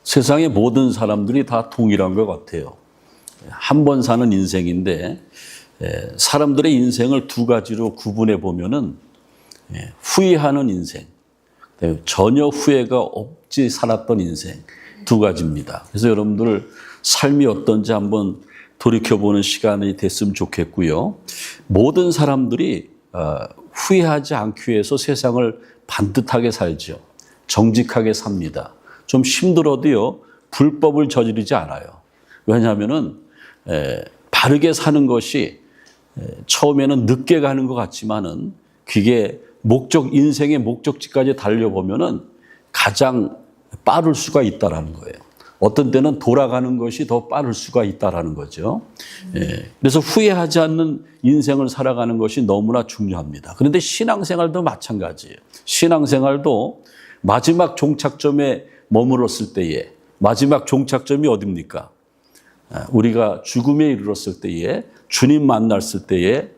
세상의 모든 사람들이 다 동일한 것 같아요. 한 번 사는 인생인데 사람들의 인생을 두 가지로 구분해 보면은 후회하는 인생, 전혀 후회가 없이 살았던 인생 두 가지입니다. 그래서 여러분들 삶이 어떤지 한번 돌이켜보는 시간이 됐으면 좋겠고요. 모든 사람들이 후회하지 않기 위해서 세상을 반듯하게 살죠. 정직하게 삽니다. 좀 힘들어도요, 불법을 저지르지 않아요. 왜냐하면은 바르게 사는 것이 처음에는 늦게 가는 것 같지만은 그게 인생의 목적지까지 달려보면은 가장 빠를 수가 있다라는 거예요. 어떤 때는 돌아가는 것이 더 빠를 수가 있다라는 거죠. 그래서 후회하지 않는 인생을 살아가는 것이 너무나 중요합니다. 그런데 신앙생활도 마찬가지예요. 신앙생활도 마지막 종착점에 머물렀을 때에, 마지막 종착점이 어디입니까? 우리가 죽음에 이르렀을 때에, 주님 만났을 때에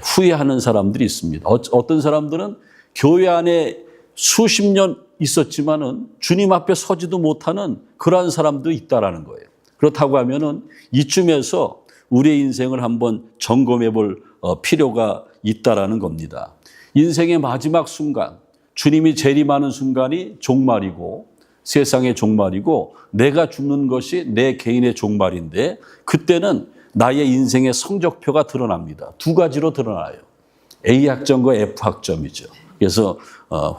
후회하는 사람들이 있습니다. 어떤 사람들은 교회 안에 수십 년 있었지만은 주님 앞에 서지도 못하는 그러한 사람도 있다라는 거예요. 그렇다고 하면은 이쯤에서 우리의 인생을 한번 점검해 볼 필요가 있다라는 겁니다. 인생의 마지막 순간, 주님이 재림하는 순간이 종말이고 세상의 종말이고 내가 죽는 것이 내 개인의 종말인데 그때는 나의 인생의 성적표가 드러납니다. 두 가지로 드러나요. A학점과 F학점이죠. 그래서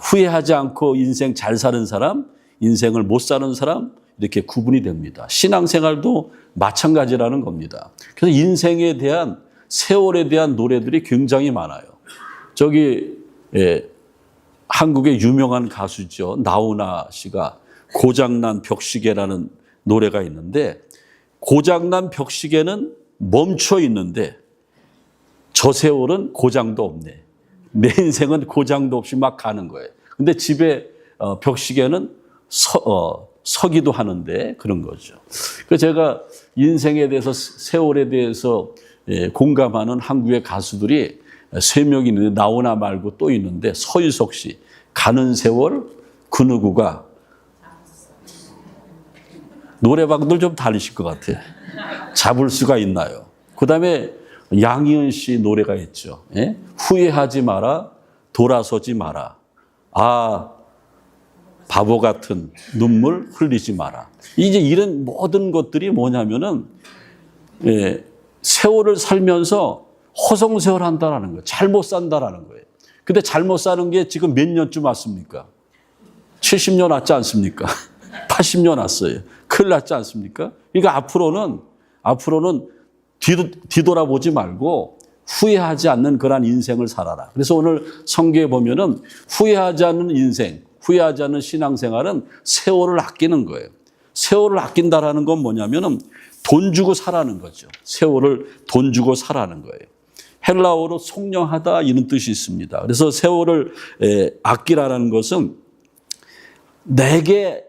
후회하지 않고 인생 잘 사는 사람, 인생을 못 사는 사람 이렇게 구분이 됩니다. 신앙생활도 마찬가지라는 겁니다. 그래서 인생에 대한 세월에 대한 노래들이 굉장히 많아요. 한국의 유명한 가수죠. 나훈아 씨가 고장난 벽시계라는 노래가 있는데 고장난 벽시계는 멈춰 있는데 저 세월은 고장도 없네. 내 인생은 고장도 없이 막 가는 거예요. 근데 집에 벽시계는 서기도 하는데 그런 거죠. 그래서 제가 인생에 대해서 세월에 대해서 공감하는 한국의 가수들이 3명이 있는데 나훈아 말고 또 있는데 서유석 씨 가는 세월 그 누구가 노래방들 좀 다르실 것 같아요. 잡을 수가 있나요? 그다음에 양희은 씨 노래가 있죠. 후회하지 마라, 돌아서지 마라. 바보 같은 눈물 흘리지 마라. 이제 이런 모든 것들이 뭐냐면은 세월을 살면서 허송세월한다라는 거예요. 잘못 산다라는 거예요. 근데 잘못 사는 게 지금 몇 년쯤 왔습니까? 70년 왔지 않습니까? 80년 왔어요. 큰일 났지 않습니까? 그러니까 앞으로는 뒤돌아보지 말고 후회하지 않는 그런 인생을 살아라. 그래서 오늘 성경에 보면은 후회하지 않는 인생, 후회하지 않는 신앙생활은 세월을 아끼는 거예요. 세월을 아낀다라는 건 뭐냐면은 돈 주고 사라는 거죠. 세월을 돈 주고 사라는 거예요. 헬라어로 속량하다 이런 뜻이 있습니다. 그래서 세월을 아끼라는 것은 내게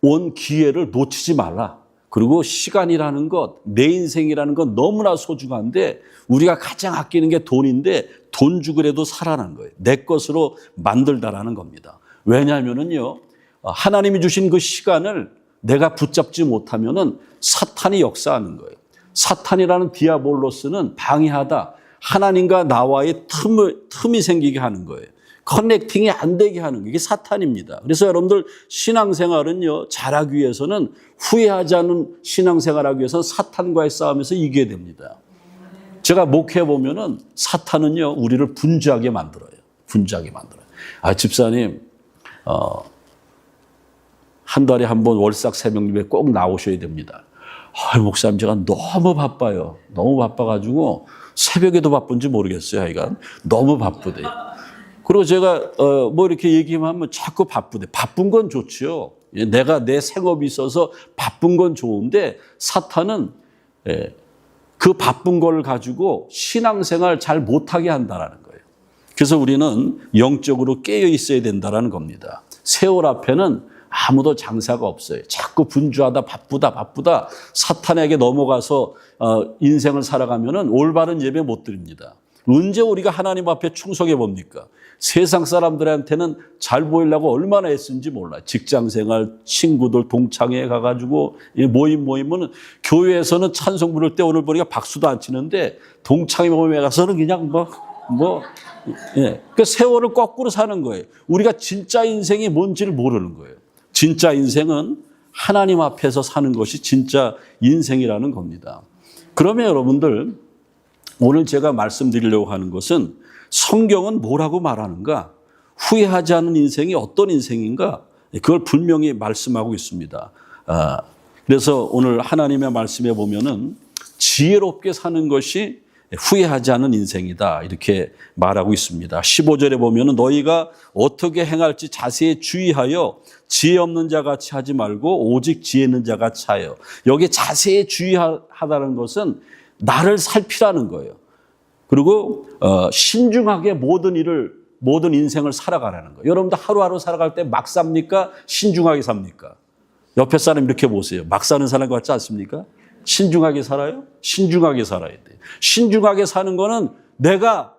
온 기회를 놓치지 말라. 그리고 시간이라는 것, 내 인생이라는 건 너무나 소중한데 우리가 가장 아끼는 게 돈인데 돈 주고라도 살아라는 거예요. 내 것으로 만들다라는 겁니다. 왜냐하면은요, 하나님이 주신 그 시간을 내가 붙잡지 못하면은 사탄이 역사하는 거예요. 사탄이라는 디아볼로스는 방해하다. 하나님과 나와의 틈이 생기게 하는 거예요. 커넥팅이 안 되게 하는 게 이게 사탄입니다. 그래서 여러분들 신앙생활은요, 잘하기 위해서는 후회하지 않는 신앙생활하기 위해서는 사탄과의 싸움에서 이겨야 됩니다. 제가 목회 보면은 사탄은요, 우리를 분주하게 만들어요. 분주하게 만들어요. 집사님, 한 달에 한 번 월삭 새벽 예배 꼭 나오셔야 됩니다. 목사님, 제가 너무 바빠요. 너무 바빠가지고 새벽에도 바쁜지 모르겠어요. 하여간 너무 바쁘대요. 그리고 제가 이렇게 얘기하면 자꾸 바쁘대. 바쁜 건 좋죠. 내가 내 생업이 있어서 바쁜 건 좋은데 사탄은 그 바쁜 걸 가지고 신앙생활 잘 못하게 한다는 거예요. 그래서 우리는 영적으로 깨어 있어야 된다는 겁니다. 세월 앞에는 아무도 장사가 없어요. 자꾸 분주하다, 바쁘다 사탄에게 넘어가서 인생을 살아가면은 올바른 예배 못 드립니다. 언제 우리가 하나님 앞에 충성해 봅니까? 세상 사람들한테는 잘 보이려고 얼마나 애쓴지 몰라요. 직장생활, 친구들 동창회 가가지고 모이면 교회에서는 찬송 부를 때 오늘 보니까 박수도 안 치는데 동창회 모임에 가서는 그냥 그 세월을 거꾸로 사는 거예요. 우리가 진짜 인생이 뭔지를 모르는 거예요. 진짜 인생은 하나님 앞에서 사는 것이 진짜 인생이라는 겁니다. 그러면 여러분들, 오늘 제가 말씀드리려고 하는 것은 성경은 뭐라고 말하는가? 후회하지 않은 인생이 어떤 인생인가? 그걸 분명히 말씀하고 있습니다. 그래서 오늘 하나님의 말씀에 보면은 지혜롭게 사는 것이 후회하지 않은 인생이다, 이렇게 말하고 있습니다. 15절에 보면은 너희가 어떻게 행할지 자세히 주의하여 지혜 없는 자 같이 하지 말고 오직 지혜 있는 자 같이 하여. 여기 자세히 주의하다는 것은 나를 살피라는 거예요. 그리고 신중하게 모든 인생을 살아가라는 거예요. 여러분들 하루하루 살아갈 때 막 삽니까? 신중하게 삽니까? 옆에 사람 이렇게 보세요. 막 사는 사람 같지 않습니까? 신중하게 살아요? 신중하게 살아야 돼요. 신중하게 사는 거는 내가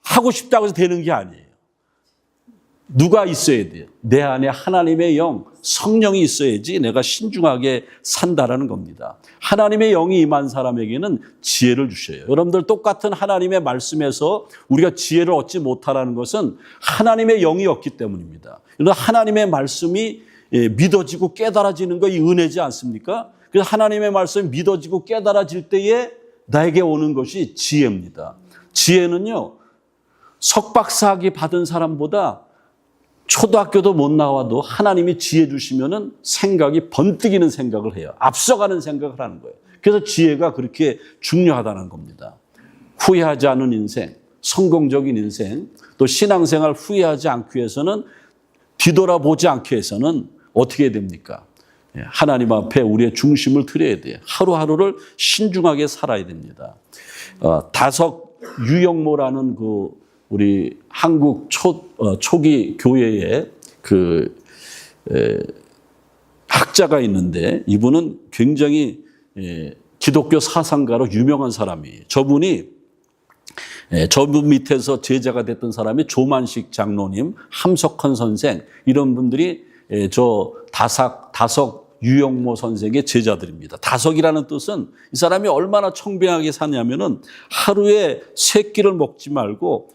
하고 싶다고 해서 되는 게 아니에요. 누가 있어야 돼요? 내 안에 하나님의 영, 성령이 있어야지 내가 신중하게 산다라는 겁니다. 하나님의 영이 임한 사람에게는 지혜를 주셔요. 여러분들 똑같은 하나님의 말씀에서 우리가 지혜를 얻지 못하라는 것은 하나님의 영이 없기 때문입니다. 하나님의 말씀이 믿어지고 깨달아지는 거 이 은혜지 않습니까? 그래서 하나님의 말씀이 믿어지고 깨달아질 때에 나에게 오는 것이 지혜입니다. 지혜는요, 석박사학위 받은 사람보다 초등학교도 못 나와도 하나님이 지혜 주시면은 생각이 번뜩이는 생각을 해요. 앞서가는 생각을 하는 거예요. 그래서 지혜가 그렇게 중요하다는 겁니다. 후회하지 않은 인생, 성공적인 인생, 또 신앙생활 후회하지 않기 위해서는, 뒤돌아보지 않기 위해서는 어떻게 해야 됩니까? 하나님 앞에 우리의 중심을 드려야 돼요. 하루하루를 신중하게 살아야 됩니다. 다석 유영모라는 우리 한국 초기 교회의 학자가 있는데, 이분은 굉장히 기독교 사상가로 유명한 사람이에요. 저분 밑에서 제자가 됐던 사람이 조만식 장로님, 함석헌 선생, 이런 분들이 저 다석 유영모 선생의 제자들입니다. 다석이라는 뜻은 이 사람이 얼마나 청병하게 사냐면은 하루에 3끼를 먹지 말고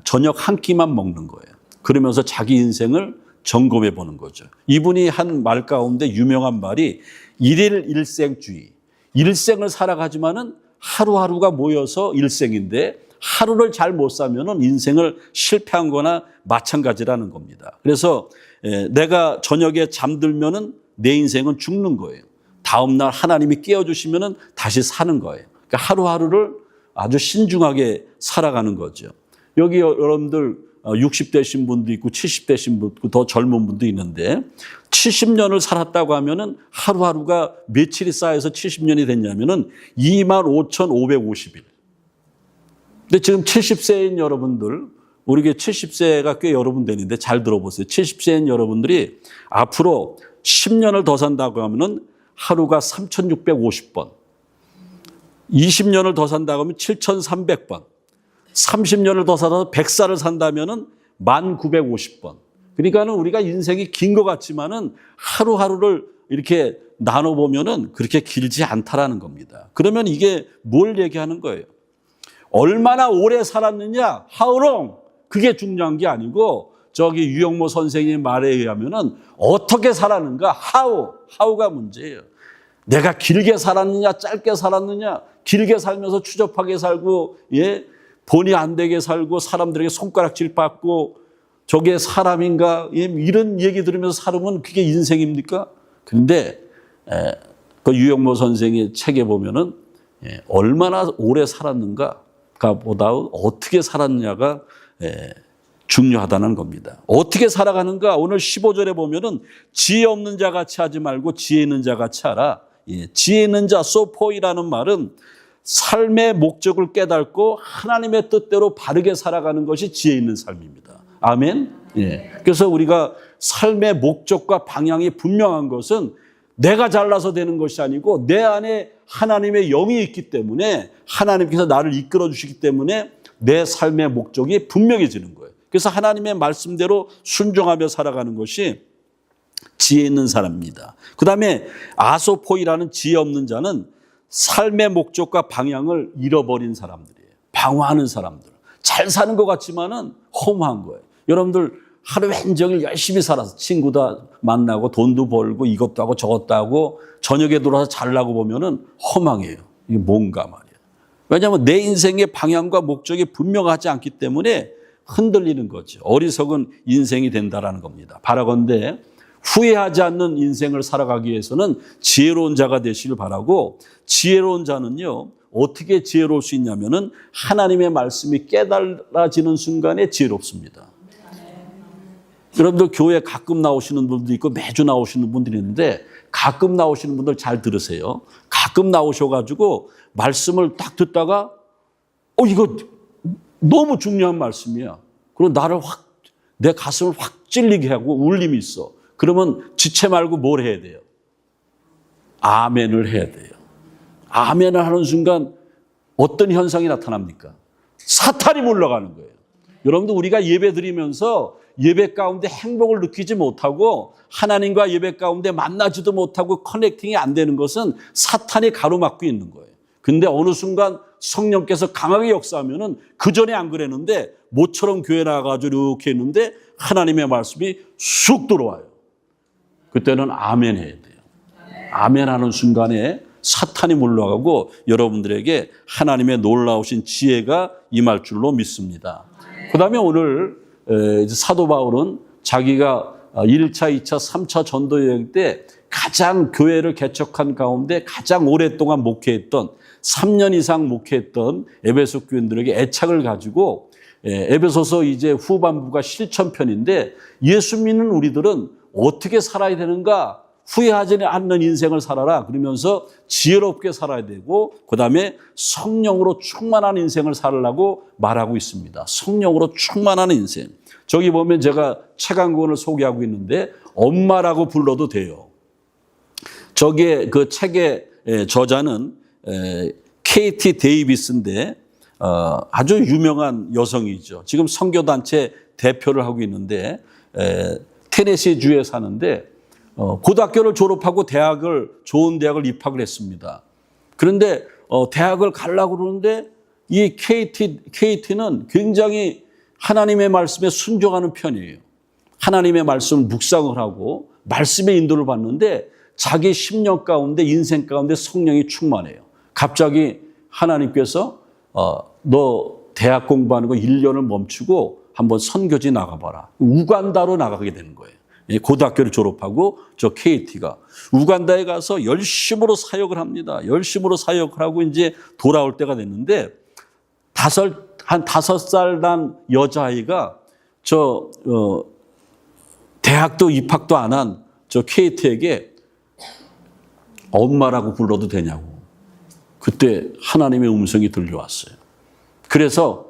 저녁 한 끼만 먹는 거예요. 그러면서 자기 인생을 점검해 보는 거죠. 이분이 한 말 가운데 유명한 말이 일일 일생주의. 일생을 살아가지만은 하루하루가 모여서 일생인데 하루를 잘 못 사면은 인생을 실패한 거나 마찬가지라는 겁니다. 그래서 내가 저녁에 잠들면은 내 인생은 죽는 거예요. 다음날 하나님이 깨워주시면은 다시 사는 거예요. 그러니까 하루하루를 아주 신중하게 살아가는 거죠. 여기 여러분들 60대신 분도 있고 70대신 분도 있고 더 젊은 분도 있는데 70년을 살았다고 하면은 하루하루가 며칠이 쌓여서 70년이 됐냐면은 25,550일. 근데 지금 70세인 여러분들, 우리게 70세가 꽤 여러분 되는데 잘 들어보세요. 70세인 여러분들이 앞으로 10년을 더 산다고 하면은 하루가 3,650번. 20년을 더 산다고 하면 7,300번. 30년을 더 살아서 100살을 산다면은 1,950번. 그러니까는 우리가 인생이 긴 것 같지만은 하루하루를 이렇게 나눠보면은 그렇게 길지 않다라는 겁니다. 그러면 이게 뭘 얘기하는 거예요? 얼마나 오래 살았느냐, how long, 그게 중요한 게 아니고 저기 유영모 선생님 말에 의하면은 어떻게 살았는가, how가 문제예요. 내가 길게 살았느냐, 짧게 살았느냐, 길게 살면서 추접하게 살고, 본의 안 되게 살고 사람들에게 손가락질 받고 저게 사람인가, 이런 얘기 들으면서 살으면 그게 인생입니까? 근데 그 유영모 선생의 책에 보면은 얼마나 오래 살았는가가 보다 어떻게 살았느냐가 중요하다는 겁니다. 어떻게 살아가는가? 오늘 15절에 보면은 지혜 없는 자 같이 하지 말고 지혜 있는 자 같이 하라. 지혜 있는 자, 소포이라는 말은 삶의 목적을 깨닫고 하나님의 뜻대로 바르게 살아가는 것이 지혜 있는 삶입니다. 아멘. 그래서 우리가 삶의 목적과 방향이 분명한 것은 내가 잘나서 되는 것이 아니고 내 안에 하나님의 영이 있기 때문에, 하나님께서 나를 이끌어 주시기 때문에 내 삶의 목적이 분명해지는 거예요. 그래서 하나님의 말씀대로 순종하며 살아가는 것이 지혜 있는 사람입니다. 그 다음에 아소포이라는 지혜 없는 자는 삶의 목적과 방향을 잃어버린 사람들이에요. 방황하는 사람들. 잘 사는 것 같지만은 허무한 거예요. 여러분들 하루 종일 열심히 살아서 친구도 만나고 돈도 벌고 이것도 하고 저것도 하고 저녁에 돌아서 잘나고 보면은 허망해요. 이게 뭔가 말이에요. 왜냐하면 내 인생의 방향과 목적이 분명하지 않기 때문에 흔들리는 거죠. 어리석은 인생이 된다라는 겁니다. 바라건대 후회하지 않는 인생을 살아가기 위해서는 지혜로운 자가 되시길 바라고, 지혜로운 자는요 어떻게 지혜로울 수 있냐면은 하나님의 말씀이 깨달아지는 순간에 지혜롭습니다. 여러분들 교회 가끔 나오시는 분들도 있고 매주 나오시는 분들이 있는데, 가끔 나오시는 분들 잘 들으세요. 가끔 나오셔가지고 말씀을 딱 듣다가 이거 너무 중요한 말씀이야. 그리고 나를 내 가슴을 확 찔리게 하고 울림이 있어. 그러면 지체 말고 뭘 해야 돼요? 아멘을 해야 돼요. 아멘을 하는 순간 어떤 현상이 나타납니까? 사탄이 물러가는 거예요. 여러분들 우리가 예배 드리면서 예배 가운데 행복을 느끼지 못하고 하나님과 예배 가운데 만나지도 못하고 커넥팅이 안 되는 것은 사탄이 가로막고 있는 거예요. 근데 어느 순간 성령께서 강하게 역사하면은 그전에 안 그랬는데 모처럼 교회 나가가지고 이렇게 했는데 하나님의 말씀이 쑥 들어와요. 그때는 아멘 해야 돼요. 아멘 하는 순간에 사탄이 물러가고 여러분들에게 하나님의 놀라우신 지혜가 임할 줄로 믿습니다. 그 다음에 오늘 사도 바울은 자기가 1차, 2차, 3차 전도 여행 때 가장 교회를 개척한 가운데 가장 오랫동안 목회했던 3년 이상 목회했던 에베소 교인들에게 애착을 가지고 에베소서 이제 후반부가 실천편인데 예수 믿는 우리들은 어떻게 살아야 되는가? 후회하지 않는 인생을 살아라. 그러면서 지혜롭게 살아야 되고 그다음에 성령으로 충만한 인생을 살으라고 말하고 있습니다. 성령으로 충만한 인생. 저기 보면 제가 책 한 권을 소개하고 있는데 엄마라고 불러도 돼요. 저게 그 책의 저자는 케이티 데이비스인데 아주 유명한 여성이죠. 지금 선교단체 대표를 하고 있는데 테네시 주에 사는데 고등학교를 졸업하고 좋은 대학을 입학을 했습니다. 그런데 대학을 가려고 그러는데 이 케이티는 굉장히 하나님의 말씀에 순종하는 편이에요. 하나님의 말씀을 묵상을 하고 말씀의 인도를 받는데 자기 심령 가운데 인생 가운데 성령이 충만해요. 갑자기 하나님께서 너 대학 공부하는 거 1년을 멈추고 한번 선교지 나가봐라. 우간다로 나가게 되는 거예요. 고등학교를 졸업하고 저 KT가 우간다에 가서 열심으로 사역을 합니다. 열심으로 사역을 하고 이제 돌아올 때가 됐는데 한 5살 난 여자아이가 대학도 입학도 안 한 저 KT에게 엄마라고 불러도 되냐고. 그때 하나님의 음성이 들려왔어요. 그래서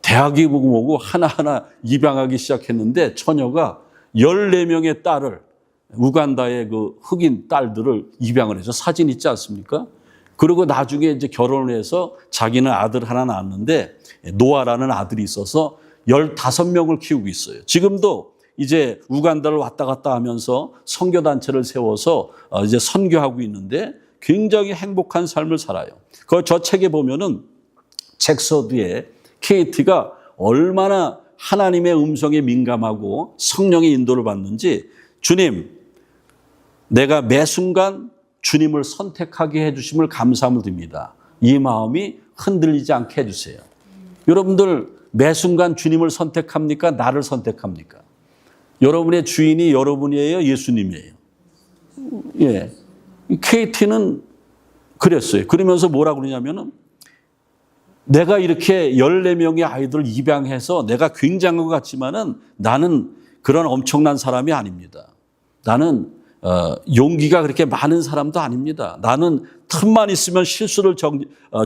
대학이 뭐고 하나하나 입양하기 시작했는데 처녀가 14명의 딸을 우간다의 그 흑인 딸들을 입양을 해서 사진 있지 않습니까? 그리고 나중에 이제 결혼을 해서 자기는 아들 하나 낳았는데 노아라는 아들이 있어서 15명을 키우고 있어요. 지금도 이제 우간다를 왔다 갔다 하면서 선교단체를 세워서 이제 선교하고 있는데 굉장히 행복한 삶을 살아요. 저 책에 보면은 책 서두에 KT가 얼마나 하나님의 음성에 민감하고 성령의 인도를 받는지 주님, 내가 매 순간 주님을 선택하게 해주심을 감사함을 드립니다. 이 마음이 흔들리지 않게 해주세요. 여러분들 매 순간 주님을 선택합니까? 나를 선택합니까? 여러분의 주인이 여러분이에요? 예수님이에요? 예. KT는 그랬어요. 그러면서 뭐라고 그러냐면은 내가 이렇게 14명의 아이들을 입양해서 내가 굉장한 것 같지만은 나는 그런 엄청난 사람이 아닙니다. 나는 용기가 그렇게 많은 사람도 아닙니다. 나는 틈만 있으면 실수를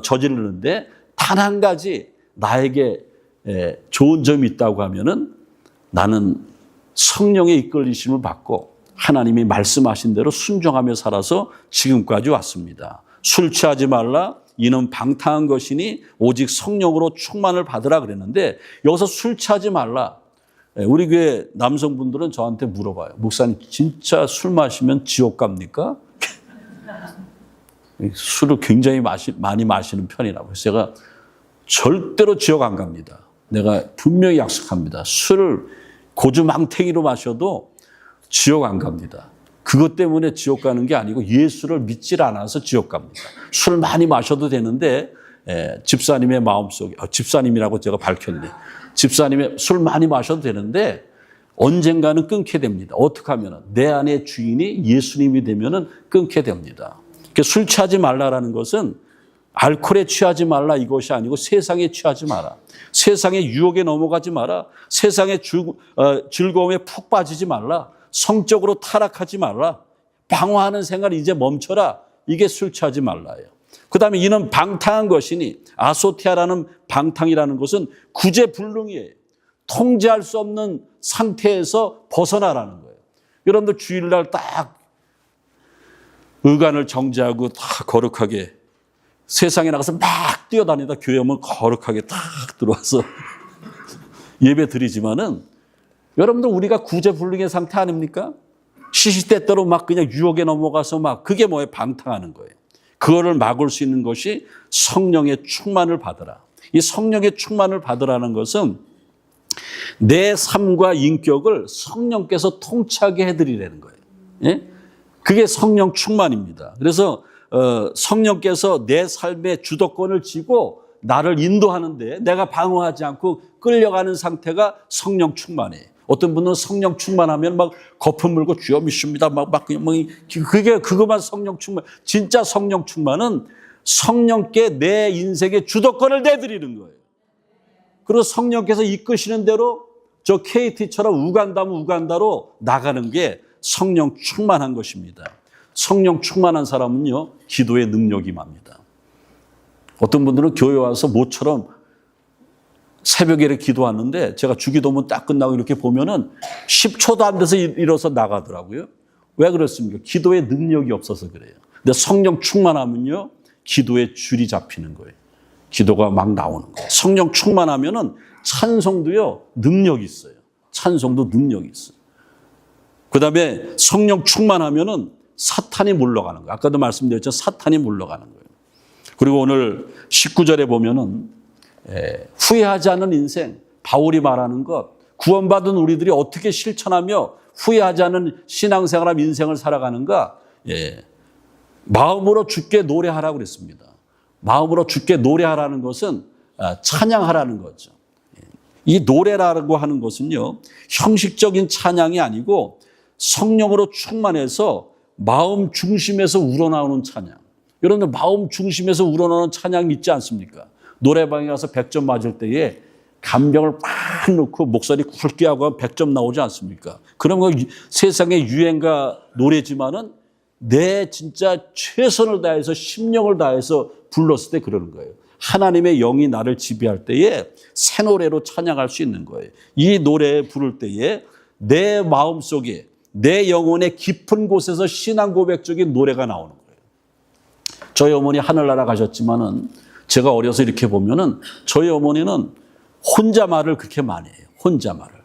저지르는데 단 한 가지 나에게 좋은 점이 있다고 하면은 나는 성령의 이끌리심을 받고 하나님이 말씀하신 대로 순종하며 살아서 지금까지 왔습니다. 술 취하지 말라, 이는 방탕한 것이니 오직 성령으로 충만을 받으라 그랬는데 여기서 술 취하지 말라. 우리 교회 남성분들은 저한테 물어봐요. 목사님 진짜 술 마시면 지옥 갑니까? 술을 굉장히 많이 마시는 편이라고 해서 제가 절대로 지옥 안 갑니다. 내가 분명히 약속합니다. 술을 고주망태기로 마셔도 지옥 안 갑니다. 그것 때문에 지옥 가는 게 아니고 예수를 믿질 않아서 지옥 갑니다. 술 많이 마셔도 되는데 집사님의 마음속에 집사님이라고 제가 밝혔네. 집사님의 술 많이 마셔도 되는데 언젠가는 끊게 됩니다. 어떻게 하면 내 안에 주인이 예수님이 되면은 끊게 됩니다. 술 취하지 말라라는 것은 알코올에 취하지 말라 이것이 아니고 세상에 취하지 마라. 세상의 유혹에 넘어가지 마라. 세상의 즐거움에 푹 빠지지 말라. 성적으로 타락하지 말라. 방황하는 생활 이제 멈춰라. 이게 술 취하지 말라예요. 그 다음에 이는 방탕한 것이니 아소티아라는 방탕이라는 것은 구제불능이에요. 통제할 수 없는 상태에서 벗어나라는 거예요. 여러분들 주일날 딱 의관을 정지하고 다 거룩하게 세상에 나가서 막 뛰어다니다 교회 오면 거룩하게 딱 들어와서 예배 드리지만은 여러분들 우리가 구제불능의 상태 아닙니까? 시시때때로 막 그냥 유혹에 넘어가서 막 그게 뭐예요? 방탕하는 거예요. 그거를 막을 수 있는 것이 성령의 충만을 받으라. 이 성령의 충만을 받으라는 것은 내 삶과 인격을 성령께서 통치하게 해드리라는 거예요. 예? 그게 성령 충만입니다. 그래서 성령께서 내 삶의 주도권을 쥐고 나를 인도하는데 내가 방어하지 않고 끌려가는 상태가 성령 충만이에요. 어떤 분은 성령 충만하면 막 거품 물고 주여 믿습니다. 막 그냥 그것만 성령 충만. 진짜 성령 충만은 성령께 내 인생의 주도권을 내드리는 거예요. 그리고 성령께서 이끄시는 대로 저 KT처럼 우간다면 우간다로 나가는 게 성령 충만한 것입니다. 성령 충만한 사람은요, 기도의 능력이 맙니다. 어떤 분들은 교회 와서 모처럼 새벽에 이렇게 기도하는데 제가 주기도문 딱 끝나고 이렇게 보면은 10초도 안 돼서 일어서 나가더라고요. 왜 그렇습니까? 기도의 능력이 없어서 그래요. 근데 성령 충만하면요, 기도의 줄이 잡히는 거예요. 기도가 막 나오는 거예요. 성령 충만하면은 찬송도요, 능력이 있어요. 찬송도 능력이 있어요. 그 다음에 성령 충만하면은 사탄이 물러가는 거예요. 아까도 말씀드렸죠. 사탄이 물러가는 거예요. 그리고 오늘 19절에 보면은 후회하지 않는 인생, 바울이 말하는 것, 구원받은 우리들이 어떻게 실천하며 후회하지 않는 신앙생활하며 인생을 살아가는가? 마음으로 주께 노래하라고 그랬습니다. 마음으로 주께 노래하라는 것은 찬양하라는 거죠. 이 노래라고 하는 것은요, 형식적인 찬양이 아니고 성령으로 충만해서 마음 중심에서 우러나오는 찬양. 여러분들 마음 중심에서 우러나오는 찬양이 있지 않습니까? 노래방에 가서 100점 맞을 때에 감정을 팍 넣고 목소리 굵게 하고 100점 나오지 않습니까? 그런 거 세상의 유행가 노래지만은 내 진짜 최선을 다해서 심령을 다해서 불렀을 때 그러는 거예요. 하나님의 영이 나를 지배할 때에 새 노래로 찬양할 수 있는 거예요. 이 노래 부를 때에 내 마음속에 내 영혼의 깊은 곳에서 신앙 고백적인 노래가 나오는 거예요. 저희 어머니 하늘나라 가셨지만은 제가 어려서 이렇게 보면은 저희 어머니는 혼자말을 그렇게 많이 해요. 혼자말을.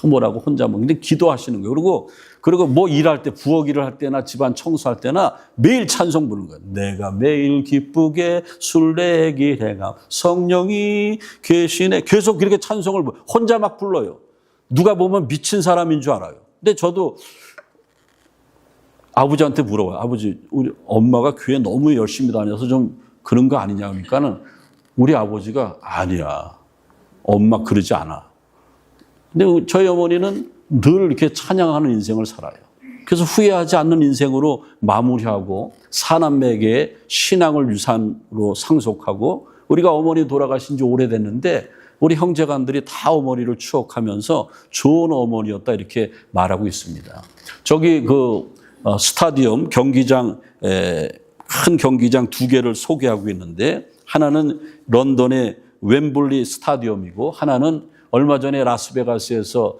뭐라고 혼자말. 근데 기도하시는 거예요. 그리고 뭐 일할 때 부엌 일을 할 때나 집안 청소할 때나 매일 찬송 부르는 거예요. 내가 매일 기쁘게 술래기 행함 성령이 계시네. 계속 그렇게 찬송을 혼자 막 불러요. 누가 보면 미친 사람인 줄 알아요. 근데 저도 아버지한테 물어봐요. 아버지, 우리 엄마가 교회 너무 열심히 다녀서 좀 그런 거 아니냐 하니까는 우리 아버지가 아니야. 엄마 그러지 않아. 근데 저희 어머니는 늘 이렇게 찬양하는 인생을 살아요. 그래서 후회하지 않는 인생으로 마무리하고 사남매에게 신앙을 유산으로 상속하고 우리가 어머니 돌아가신 지 오래됐는데 우리 형제간들이 다 어머니를 추억하면서 좋은 어머니였다 이렇게 말하고 있습니다. 저기 스타디움 경기장 큰 경기장 두 개를 소개하고 있는데 하나는 런던의 웸블리 스타디움이고 하나는 얼마 전에 라스베가스에서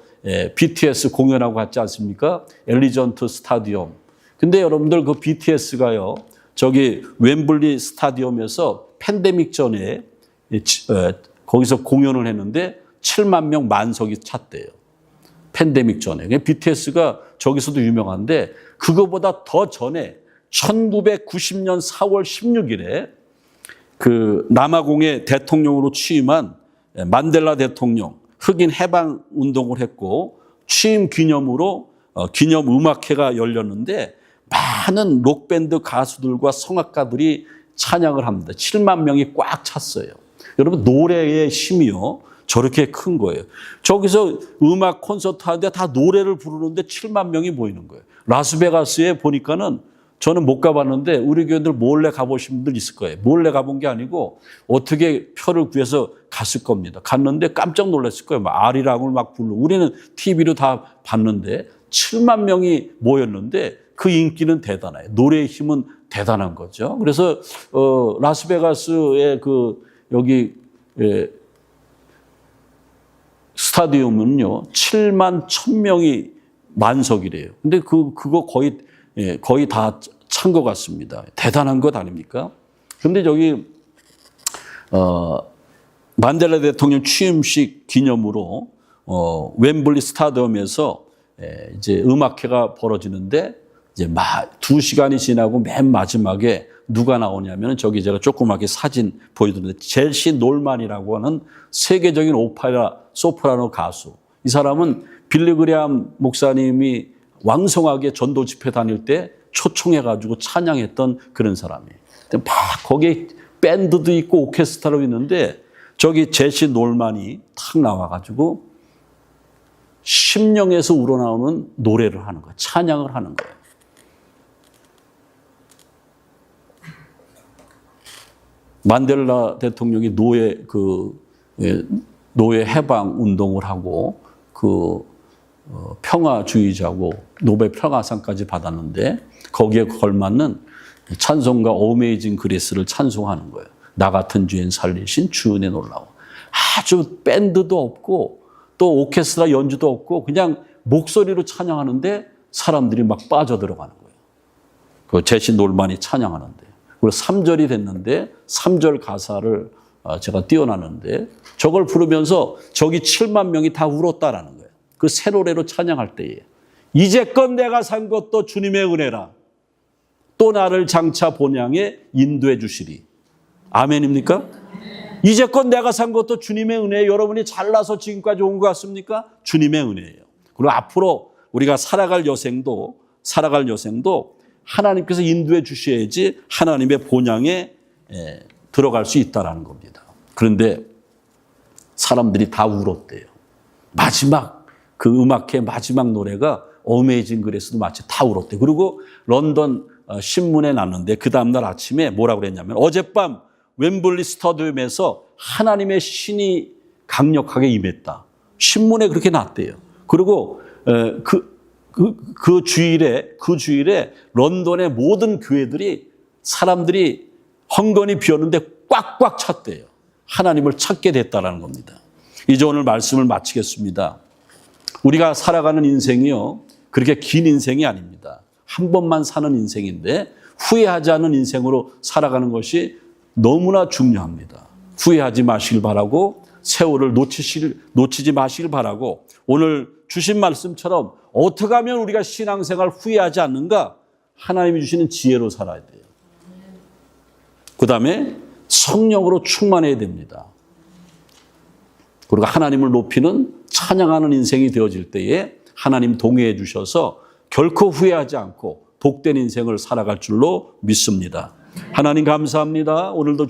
BTS 공연하고 갔지 않습니까? 엘리전트 스타디움. 근데 여러분들 그 BTS가요 저기 웸블리 스타디움에서 팬데믹 전에 거기서 공연을 했는데 7만 명 만석이 찼대요. 팬데믹 전에. BTS가 저기서도 유명한데 그거보다 더 전에 1990년 4월 16일에 그 남아공의 대통령으로 취임한 만델라 대통령 흑인 해방 운동을 했고 취임 기념으로 기념 음악회가 열렸는데 많은 록밴드 가수들과 성악가들이 찬양을 합니다. 7만 명이 꽉 찼어요. 여러분 노래의 힘이요. 저렇게 큰 거예요. 저기서 음악 콘서트 하는데 다 노래를 부르는데 7만 명이 모이는 거예요. 라스베가스에 보니까는 저는 못 가봤는데 우리 교인들 몰래 가보신 분들 있을 거예요. 몰래 가본 게 아니고 어떻게 표를 구해서 갔을 겁니다. 갔는데 깜짝 놀랐을 거예요. 막 아리랑을 막 부르고 우리는 TV로 다 봤는데 7만 명이 모였는데 그 인기는 대단해요. 노래의 힘은 대단한 거죠. 그래서 라스베가스의 그 여기 스타디움은요 7만 1,000명이 만석이래요. 근데 그거 거의 다 찬 것 같습니다. 대단한 것 아닙니까? 그런데 저기 만델라 대통령 취임식 기념으로 웸블리 스타디움에서 이제 음악회가 벌어지는데 이제 2시간이 지나고 맨 마지막에 누가 나오냐면 저기 제가 조그맣게 사진 보여드렸는데 젤시 놀만이라고 하는 세계적인 오페라 소프라노 가수. 이 사람은 빌리 그레함 목사님이 왕성하게 전도 집회 다닐 때 초청해가지고 찬양했던 그런 사람이에요. 막 거기에 밴드도 있고 오케스트라도 있는데 저기 제시 놀만이 탁 나와가지고 심령에서 우러나오는 노래를 하는 거예요. 찬양을 하는 거예요. 만델라 대통령이 노예 해방 운동을 하고 평화주의자고 노벨 평화상까지 받았는데 거기에 걸맞는 찬송가 어메이징 그레이스를 찬송하는 거예요. 나 같은 죄인 살리신 주 은혜 놀라워. 아주 밴드도 없고 또 오케스트라 연주도 없고 그냥 목소리로 찬양하는데 사람들이 막 빠져들어가는 거예요. 그 제시 놀만이 찬양하는데. 그리고 3절이 됐는데 3절 가사를 제가 띄워놨는데 저걸 부르면서 저기 7만 명이 다 울었다라는 거예요. 그 새 노래로 찬양할 때에 이제껏 내가 산 것도 주님의 은혜라. 또 나를 장차 본향에 인도해 주시리. 아멘입니까? 이제껏 내가 산 것도 주님의 은혜예요. 여러분이 잘나서 지금까지 온 것 같습니까? 주님의 은혜예요. 그리고 앞으로 우리가 살아갈 여생도 하나님께서 인도해 주셔야지 하나님의 본향에 들어갈 수 있다는 겁니다. 그런데 사람들이 다 울었대요. 마지막 그 음악회 마지막 노래가 어메이징 그레이스도 마치 다 울었대요. 그리고 런던 신문에 났는데 그 다음날 아침에 뭐라고 그랬냐면 어젯밤 웸블리 스타디움에서 하나님의 신이 강력하게 임했다. 신문에 그렇게 났대요. 그리고 그 주일에 런던의 모든 교회들이 사람들이 헝건히 비었는데 꽉꽉 찼대요. 하나님을 찾게 됐다는 겁니다. 이제 오늘 말씀을 마치겠습니다. 우리가 살아가는 인생이요. 그렇게 긴 인생이 아닙니다. 한 번만 사는 인생인데 후회하지 않는 인생으로 살아가는 것이 너무나 중요합니다. 후회하지 마시길 바라고 세월을 놓치지 마시길 바라고 오늘 주신 말씀처럼 어떻게 하면 우리가 신앙생활 후회하지 않는가? 하나님이 주시는 지혜로 살아야 돼요. 그다음에 성령으로 충만해야 됩니다. 그리고 하나님을 높이는 찬양하는 인생이 되어질 때에 하나님 동의해 주셔서 결코 후회하지 않고 복된 인생을 살아갈 줄로 믿습니다. 하나님 감사합니다. 오늘도